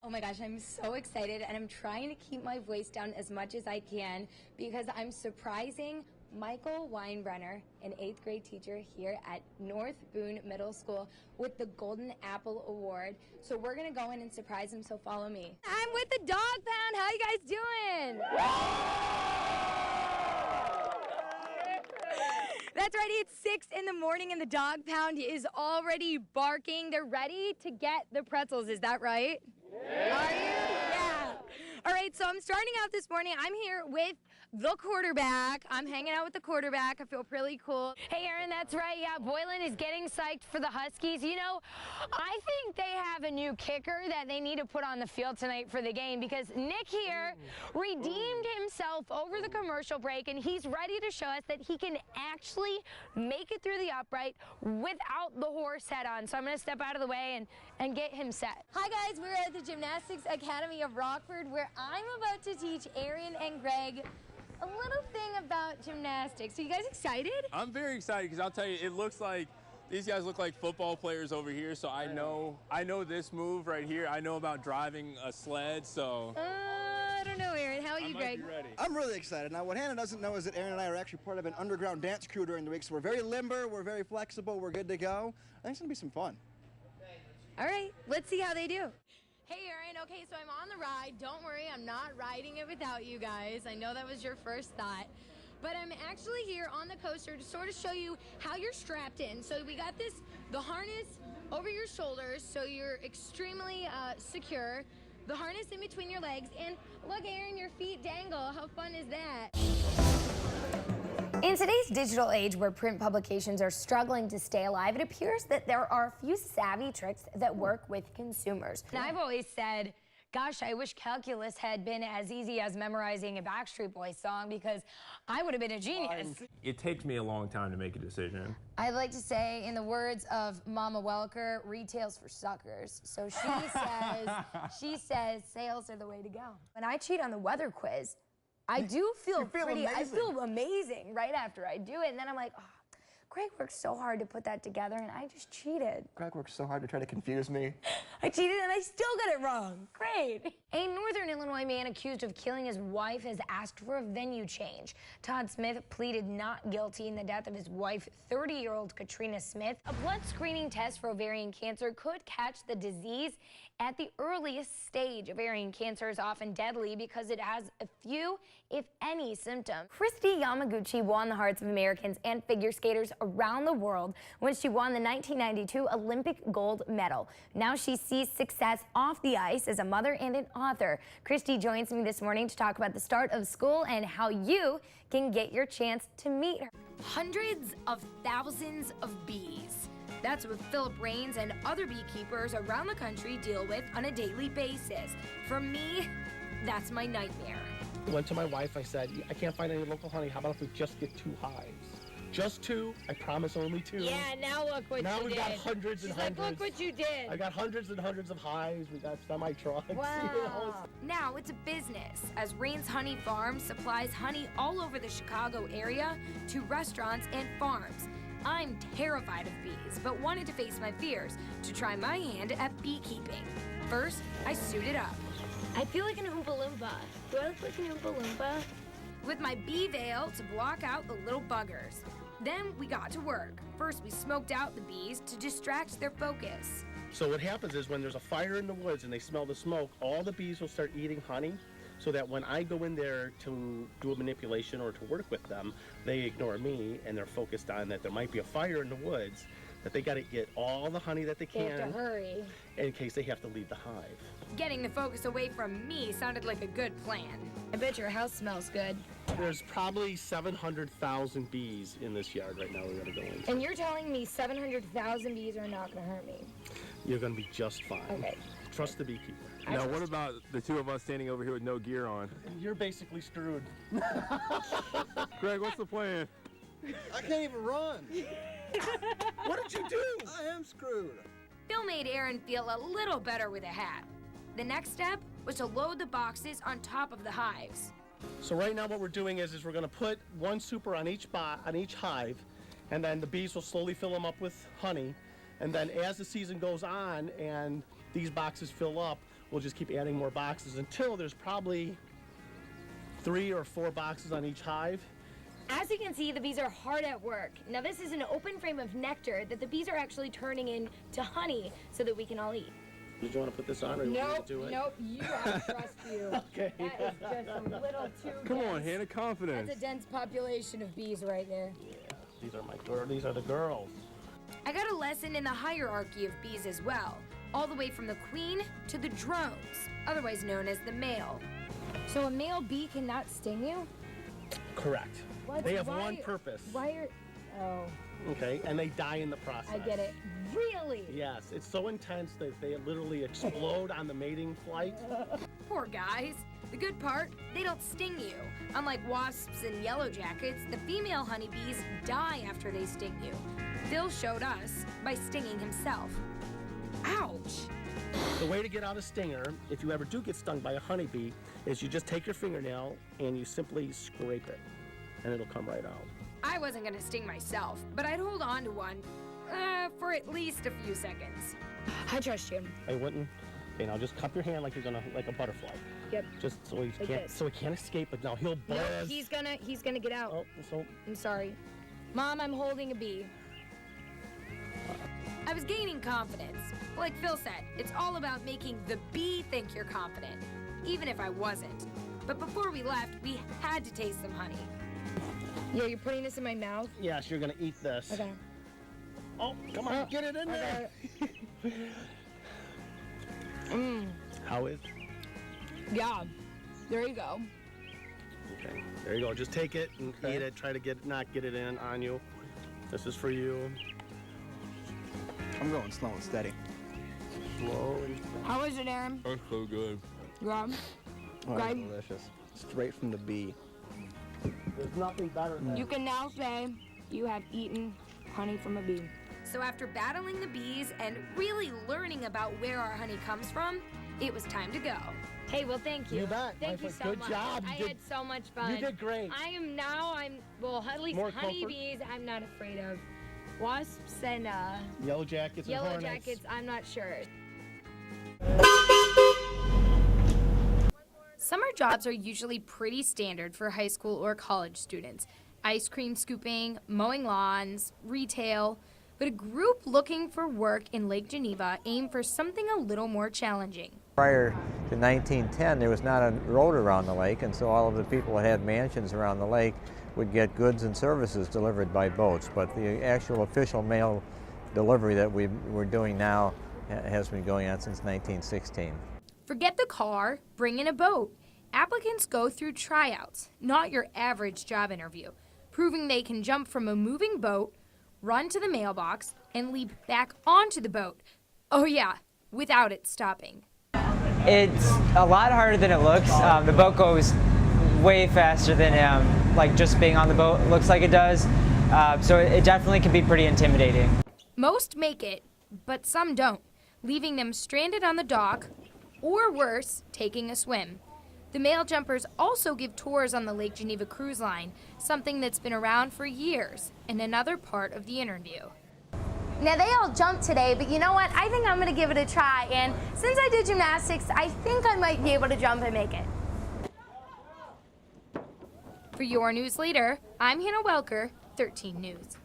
Oh my gosh, I'm so excited, and I'm trying to keep my voice down as much as I can because I'm surprising Michael Weinbrenner, an 8th grade teacher here at North Boone Middle School, with the Golden Apple Award. So we're gonna go in and surprise him, so follow me. I'm with the Dog Pound. How you guys doing? That's right, it's 6 in the morning and the Dog Pound is already barking. They're ready to get the pretzels, is that right? Yeah. Are you? Yeah. All right, so I'm starting out this morning. I'm here with the quarterback. I'm hanging out with the quarterback. I feel pretty cool. Hey, Aaron, that's right. Yeah, Boylan is getting psyched for the Huskies. You know, I think they have a new kicker that they need to put on the field tonight for the game because Nick here redeemed himself over the commercial break, and he's ready to show us that he can actually make it through the upright without the horse head on. So I'm going to step out of the way and get him set. Hi, guys. We're at the Gymnastics Academy of Rockford, where I'm about to teach Aaron and Greg a little thing about gymnastics. Are you guys excited? I'm very excited because I'll tell you, it looks like these guys look like football players over here. So I know this move right here. I know about driving a sled. So I don't know, Aaron. How are you, Greg? I'm really excited. Now, what Hannah doesn't know is that Aaron and I are actually part of an underground dance crew during the week. So we're very limber, we're very flexible, we're good to go. I think it's gonna be some fun. All right, let's see how they do. Hey, Aaron, okay, so I'm on the ride. Don't worry, I'm not riding it without you guys. I know that was your first thought. But I'm actually here on the coaster to sort of show you how you're strapped in. So we got the harness over your shoulders, so you're extremely secure. The harness in between your legs, and look, Aaron, your feet dangle. How fun is that? In today's digital age where print publications are struggling to stay alive, it appears that there are a few savvy tricks that work with consumers. And I've always said, gosh, I wish calculus had been as easy as memorizing a Backstreet Boys song because I would have been a genius. it takes me a long time to make a decision. I'd like to say, in the words of Mama Welker, retail's for suckers. So she says sales are the way to go. When I cheat on the weather quiz, I do feel I feel amazing right after I do it. And then I'm like, oh, Greg worked so hard to put that together, and I just cheated. Greg worked so hard to try to confuse me. I cheated, and I still got it wrong. Great. A Northern Illinois man accused of killing his wife has asked for a venue change. Todd Smith pleaded not guilty in the death of his wife, 30-year-old Katrina Smith. A blood screening test for ovarian cancer could catch the disease at the earliest stage. Ovarian cancer is often deadly because it has a few, if any, symptoms. Christy Yamaguchi won the hearts of Americans and figure skaters around the world when she won the 1992 Olympic gold medal. Now she sees success off the ice as a mother and an author. Christy joins me this morning to talk about the start of school and how you can get your chance to meet her. Hundreds of thousands of bees. That's what Philip Rains and other beekeepers around the country deal with on a daily basis. For me, that's my nightmare. I went to my wife, I said, I can't find any local honey. How about if we just get 2 hives? Just 2, I promise only 2. Yeah, now look what you did. Now we got hundreds and hundreds. Like, look what you did. I got hundreds and hundreds of hives. We got semi-trucks. Wow. You know? Now it's a business, as Rains Honey Farm supplies honey all over the Chicago area to restaurants and farms. I'm terrified of bees, but wanted to face my fears to try my hand at beekeeping. First, I suited up. I feel like an Oompa Loompa. Do I look like an Oompa Loompa? With my bee veil to block out the little buggers. Then we got to work. First, we smoked out the bees to distract their focus. So what happens is when there's a fire in the woods and they smell the smoke, all the bees will start eating honey, so that when I go in there to do a manipulation or to work with them, they ignore me and they're focused on that there might be a fire in the woods, that they got to get all the honey that they can. They have to hurry. In case they have to leave the hive. Getting the focus away from me sounded like a good plan. I bet your house smells good. There's probably 700,000 bees in this yard right now we're going to go into. And you're telling me 700,000 bees are not going to hurt me? You're going to be just fine. Okay. Trust the beekeeper. Now, what about the 2 of us standing over here with no gear on? You're basically screwed. Greg, what's the plan? I can't even run. What did you do? I am screwed. Phil made Aaron feel a little better with a hat. The next step was to load the boxes on top of the hives. So right now what we're doing is we're going to put 1 super on each hive, and then the bees will slowly fill them up with honey. And then as the season goes on and these boxes fill up, we'll just keep adding more boxes until there's probably 3 or 4 boxes on each hive. As you can see, the bees are hard at work. Now this is an open frame of nectar that the bees are actually turning into honey so that we can all eat. Did you want to put this on or you want to do it? Nope, you I trust you. Okay. That is just a little too Come on, dense. Hannah, confidence. That's a dense population of bees right there. Yeah, these are the girls. I got a lesson in the hierarchy of bees as well, all the way from the queen to the drones, otherwise known as the male. So a male bee cannot sting you? Correct. What? They have Why- one purpose. Why are... Oh, Okay, and they die in the process. I get it. Really? Yes, it's so intense that they literally explode on the mating flight. Poor guys. The good part, they don't sting you. Unlike wasps and yellow jackets, the female honeybees die after they sting you. Phil showed us by stinging himself. Ouch! The way to get out a stinger, if you ever do get stung by a honeybee, is you just take your fingernail and you simply scrape it, and it'll come right out. I wasn't gonna sting myself, but I'd hold on to one for at least a few seconds. I trust you. I wouldn't. Okay, now just cup your hand like you're gonna, like a butterfly. Yep. Just so he Like can't, this. so he can't escape. But now he'll buzz. Nope, he's gonna get out. Oh, so I'm sorry. Mom, I'm holding a bee. I was gaining confidence. Like Phil said, it's all about making the bee think you're confident, even if I wasn't. But before we left, we had to taste some honey. Yeah, you're putting this in my mouth? yes, you're gonna eat this. Okay. Oh, come on, get it in there. How is? Yeah. There you go. Okay, there you go. Just take it and eat it. Try to not get it in on you. This is for you. I'm going slow and steady. Slow and How is it, Aaron? That's so good. Yeah. Oh, Right. delicious. Straight from the bee. there's nothing better than You can now say you have eaten honey from a bee. So after battling the bees and really learning about where our honey comes from, it was time to go. Hey, well, thank you. You bet. Thank you My so friend, much. good job. I You had so much fun. You did great. Well, at least More comfort? honeybees, I'm not afraid of. Wasps and Yellow jackets and yellow hornets. jackets, I'm not sure. Summer jobs are usually pretty standard for high school or college students. Ice cream scooping, mowing lawns, retail. But a group looking for work in Lake Geneva aimed for something a little more challenging. Prior to 1910, there was not a road around the lake, and so all of the people that had mansions around the lake would get goods and services delivered by boats. But the actual official mail delivery that we're doing now has been going on since 1916. Forget the car, bring in a boat. Applicants go through tryouts, not your average job interview, proving they can jump from a moving boat, run to the mailbox, and leap back onto the boat. Oh yeah, without it stopping. It's a lot harder than it looks. The boat goes way faster than like just being on the boat looks like it does. So it definitely can be pretty intimidating. Most make it, but some don't, leaving them stranded on the dock, or worse, taking a swim. The male jumpers also give tours on the Lake Geneva cruise line, something that's been around for years, and another part of the interview. Now they all jumped today, but you know what? I think I'm gonna give it a try, and since I did gymnastics, I think I might be able to jump and make it. For your news leader, I'm Hannah Welker, 13 News.